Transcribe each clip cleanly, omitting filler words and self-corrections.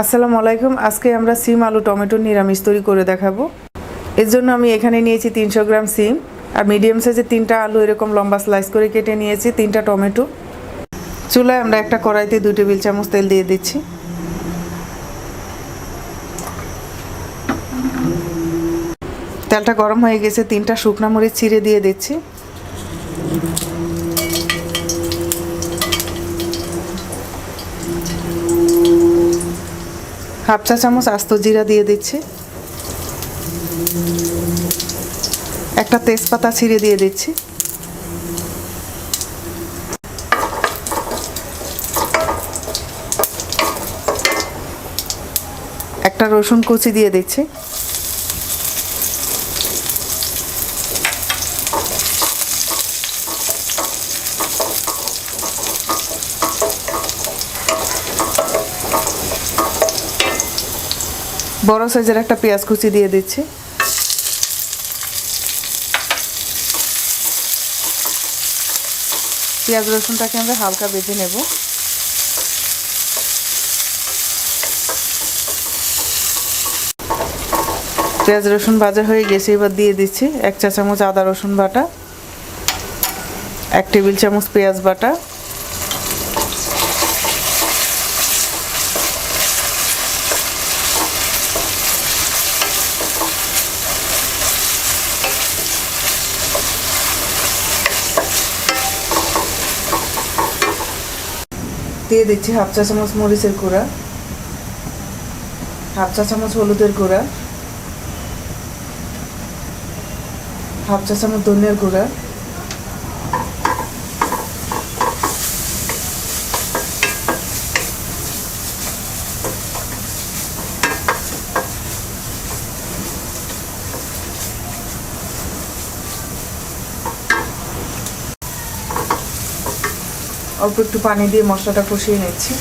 আসসালামু আলাইকুম। আজকে আমরা সিম আলু টমেটো নিরামিষ তৈরি করে দেখাবো। এর জন্য আমি এখানে নিয়েছি 300 গ্রাম সিম আর মিডিয়াম সাইজের 3টা আলু এরকম লম্বা স্লাইস করে কেটে নিয়েছি, 3টা টমেটো। চুলায় আমরা একটা কড়াইতে 2 টেবিল চামচ তেল দিয়ে দিচ্ছি। তেলটা গরম হয়ে গেছে, 3টা শুকনো মরিচ ছিঁড়ে দিয়ে দিচ্ছি। হাফ চা চামচ আস্ত জিরা দিয়ে দিচ্ছি। একটা তেজপাতা ছিঁড়ে দিয়ে দিচ্ছি। একটা রসুন কুচি দিয়ে দিচ্ছি। বড় সাইজের একটা পেঁয়াজ কুচি দিয়ে দিচ্ছি। পেঁয়াজ রসুনটাকে আমরা হালকা ভেজে নেব। পেঁয়াজ রসুন ভাজা হয়ে গেছে, এবার দিয়ে দিচ্ছি 1 চা চামচ আদা রসুন বাটা, 1 টেবিল চামচ পেঁয়াজ বাটা, দিয়ে দিচ্ছি হাফ চা চামচ মরিচের গুঁড়া, হাফ চা চামচ হলুদের গুঁড়া, হাফ চা চামচ ধনিয়ার গুঁড়া, অল্প একটু পানি দিয়ে মশলাটা কষিয়ে নিচ্ছি।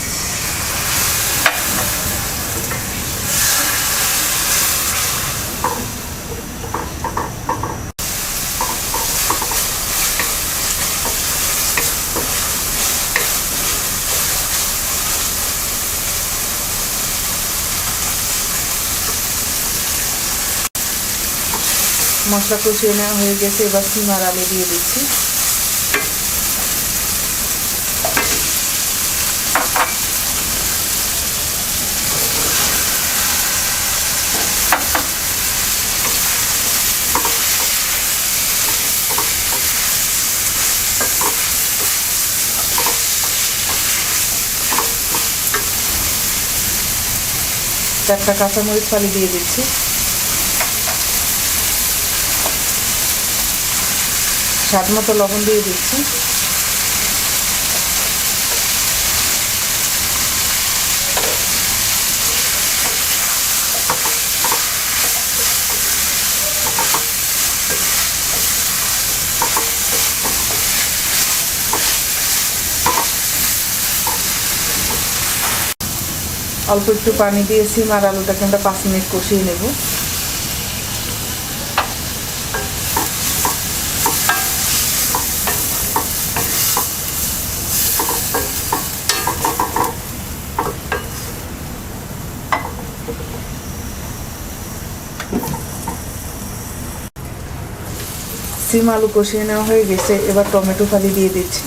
মশলা কষিয়ে নেওয়া হয়ে গেছে, এবার সিম আর আলু দিয়ে দিচ্ছি। একটা কাঁচামরিচ ফালি দিয়ে দিচ্ছি। স্বাদ মতো লবণ দিয়ে দিচ্ছি। অল্প একটু পানি দিয়ে সিম আর আলুটাকে আমরা 5 মিনিট কষিয়ে নেব। সিম আলু কষিয়ে নেওয়া হয়ে গেছে, এবার টমেটো ফালি দিয়ে দিচ্ছি।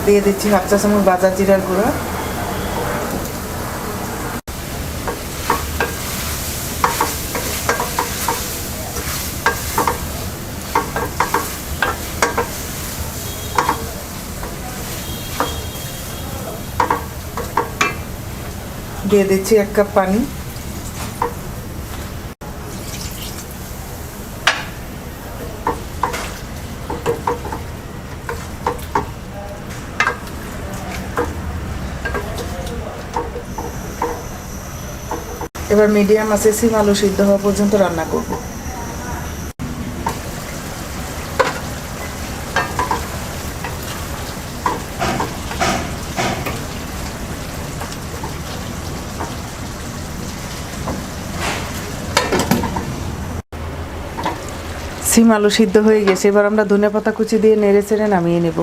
দিয়ে দিচ্ছি হাফ চা চামচ ভাজা জিরার গুঁড়া, দিয়ে দিচ্ছি 1 কাপ পানি। এবার মিডিয়াম আছে সিম আলু সিদ্ধ হওয়া পর্যন্ত রান্না করব। সিম আলু সিদ্ধ হয়ে গেছে, এবার আমরা ধনেপাতা কুচি দিয়ে নেড়ে চেড়ে নামিয়ে নেব।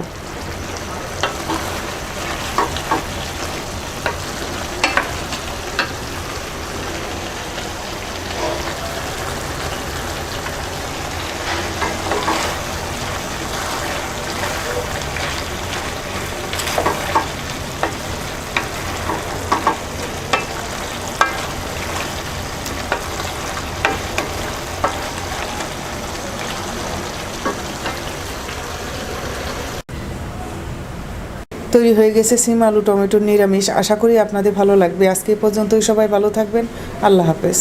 তৈরি হয়ে গেছে সিম আলু টমেটোর নিরামিষ। আশা করি আপনাদের ভালো লাগবে। আজকে এই পর্যন্তই, সবাই ভালো থাকবেন। আল্লাহ হাফেজ।